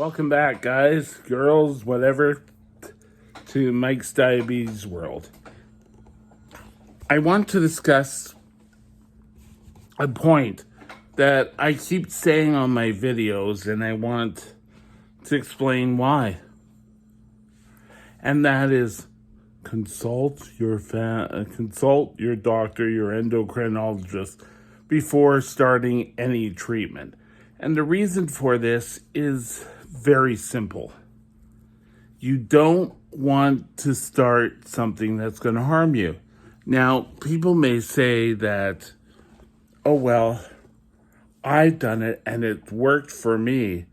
Welcome back, guys, girls, whatever, to Mike's Diabetes World. I want to discuss a point that I keep saying on my videos, and I want to explain why. And that is consult your doctor, your endocrinologist, before starting any treatment. And the reason for this is very simple. You don't want to start something that's going to harm you. Now, people may say that, oh, well, I've done it and it worked for me.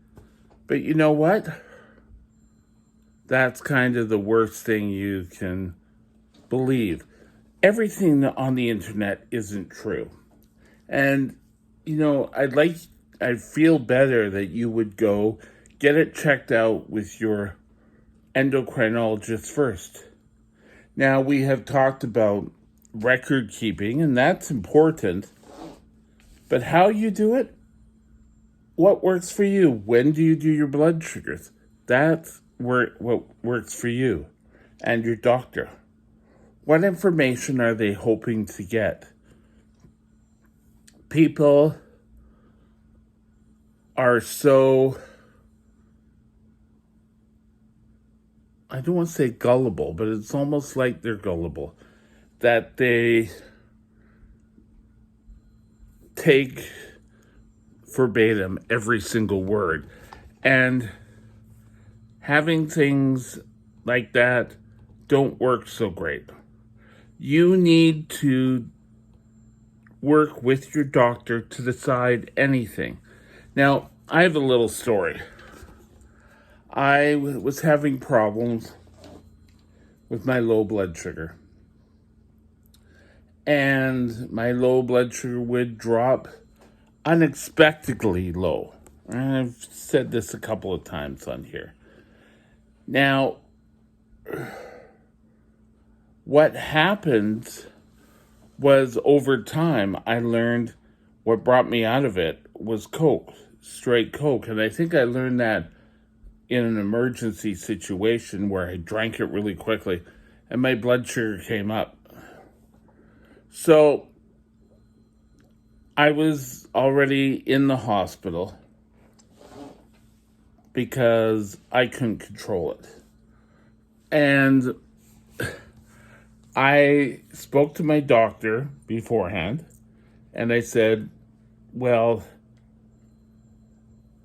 But you know what? That's kind of the worst thing you can believe. Everything on the internet isn't true. And, I feel better that you would go get it checked out with your endocrinologist first. Now, we have talked about record keeping, and that's important. But how you do it? What works for you? When do you do your blood sugars? That's what works for you and your doctor. What information are they hoping to get? People are so, I don't want to say gullible, but it's almost like they're gullible, that they take verbatim every single word. And having things like that don't work so great. You need to work with your doctor to decide anything. Now, I have a little story. I was having problems with my low blood sugar. And my low blood sugar would drop unexpectedly low. And I've said this a couple of times on here. Now, what happened was over time, I learned what brought me out of it was Coke, straight Coke. And I think I learned that in an emergency situation where I drank it really quickly and my blood sugar came up. So I was already in the hospital because I couldn't control it. And I spoke to my doctor beforehand, and I said, well,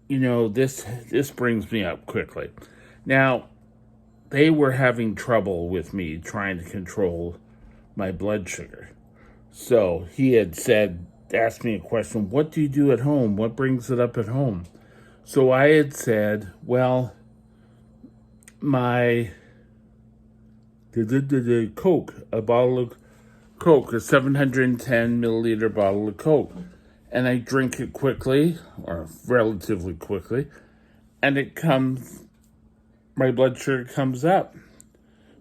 this brings me up quickly. Now, they were having trouble with me trying to control my blood sugar. So he had asked me a question, what do you do at home? What brings it up at home? So I had said, well, my Coke, a bottle of Coke, a 710 milliliter bottle of Coke. And I drink it quickly, or relatively quickly, and my blood sugar comes up.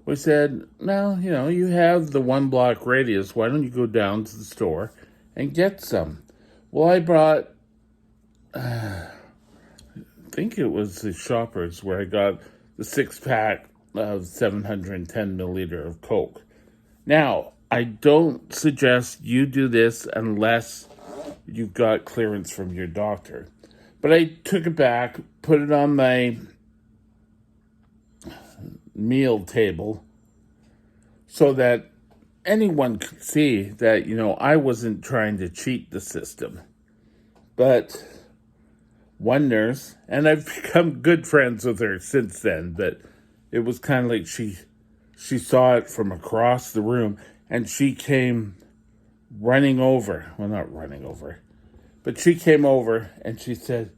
We said, well, you have the 1 block radius. Why don't you go down to the store and get some? Well, I brought, I think it was the Shoppers where I got the 6-pack of 710 milliliter of Coke. Now, I don't suggest you do this unless you've got clearance from your doctor. But I took it back, put it on my meal table so that anyone could see that, I wasn't trying to cheat the system. But one nurse, and I've become good friends with her since then, but it was kind of like she saw it from across the room, and she came running over. Well, not running over, but she came over and she said,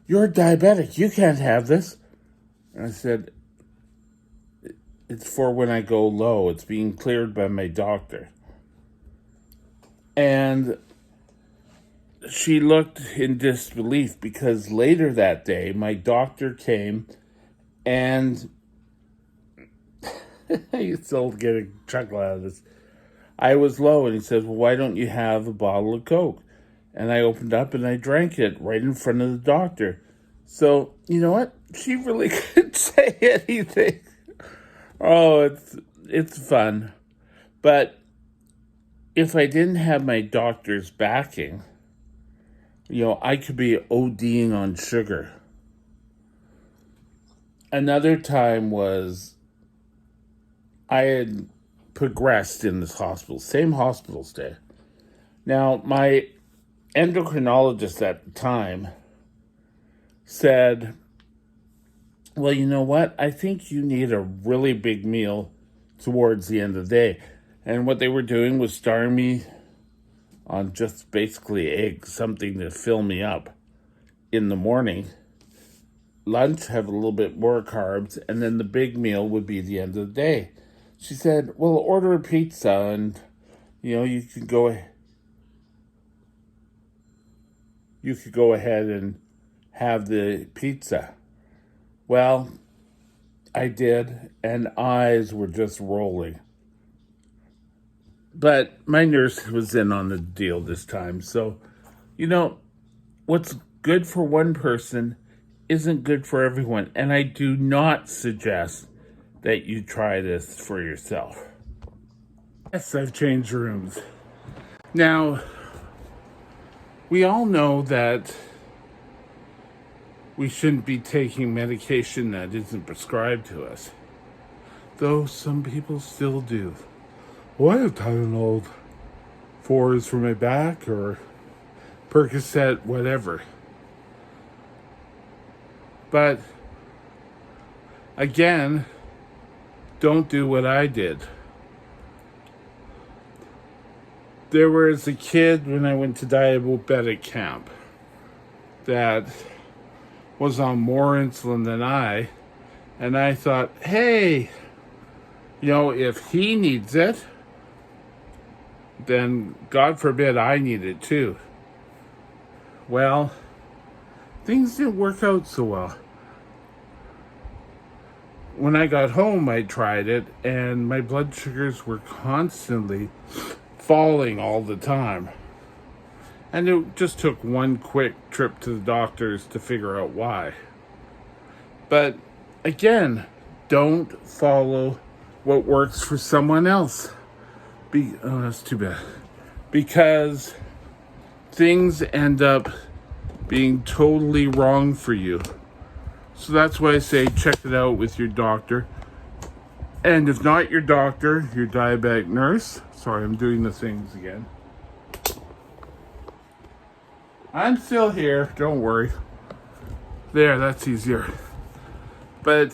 "You're diabetic. You can't have this." And I said, "It's for when I go low. It's being cleared by my doctor." And she looked in disbelief because later that day, my doctor came and I still get a chuckle out of this. I was low, and he says, well, why don't you have a bottle of Coke? And I opened up and I drank it right in front of the doctor. So, you know what? She really couldn't say anything. Oh, it's fun. But if I didn't have my doctor's backing, I could be ODing on sugar. Another time was I had progressed in this hospital, same hospital stay. Now, my endocrinologist at the time said, well, you know what? I think you need a really big meal towards the end of the day. And what they were doing was starting me on just basically eggs, something to fill me up in the morning. Lunch, have a little bit more carbs, and then the big meal would be the end of the day. She said, well, order a pizza and, you could go ahead and have the pizza. Well, I did, and eyes were just rolling. But my nurse was in on the deal this time. So, what's good for one person isn't good for everyone. And I do not suggest that you try this for yourself. Yes, I've changed rooms. Now, we all know that we shouldn't be taking medication that isn't prescribed to us, though some people still do. Well, I have Tylenol 4s for my back or Percocet, whatever. But again, don't do what I did. There was a kid when I went to diabetic camp that was on more insulin than I, and I thought, hey, if he needs it, then God forbid I need it too. Well, things didn't work out so well. When I got home, I tried it, and my blood sugars were constantly falling all the time. And it just took one quick trip to the doctors to figure out why. But again, don't follow what works for someone else. That's too bad. Because things end up being totally wrong for you. So that's why I say check it out with your doctor. And if not your doctor, your diabetic nurse. Sorry, I'm doing the things again. I'm still here, don't worry. There, that's easier. But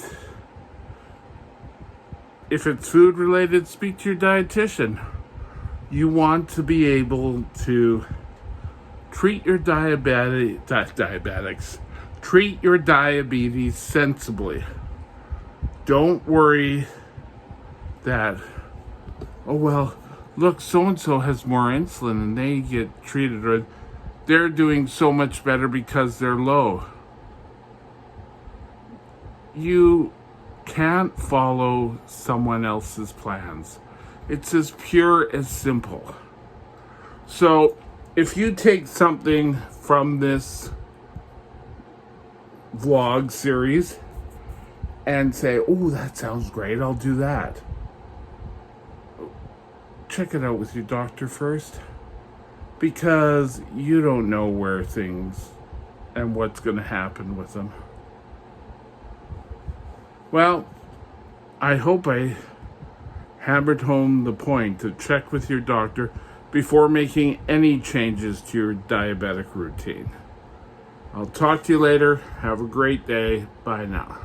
if it's food related, speak to your dietitian. You want to be able to treat your diabetics. Treat your diabetes sensibly. Don't worry that, oh well, look, so-and-so has more insulin and they get treated, or they're doing so much better because they're low. You can't follow someone else's plans. It's as pure as simple. So if you take something from this vlog series and say, oh, that sounds great, I'll do that. Check it out with your doctor first, because you don't know where things and what's going to happen with them. Well, I hope I hammered home the point to check with your doctor before making any changes to your diabetic routine. I'll talk to you later. Have a great day. Bye now.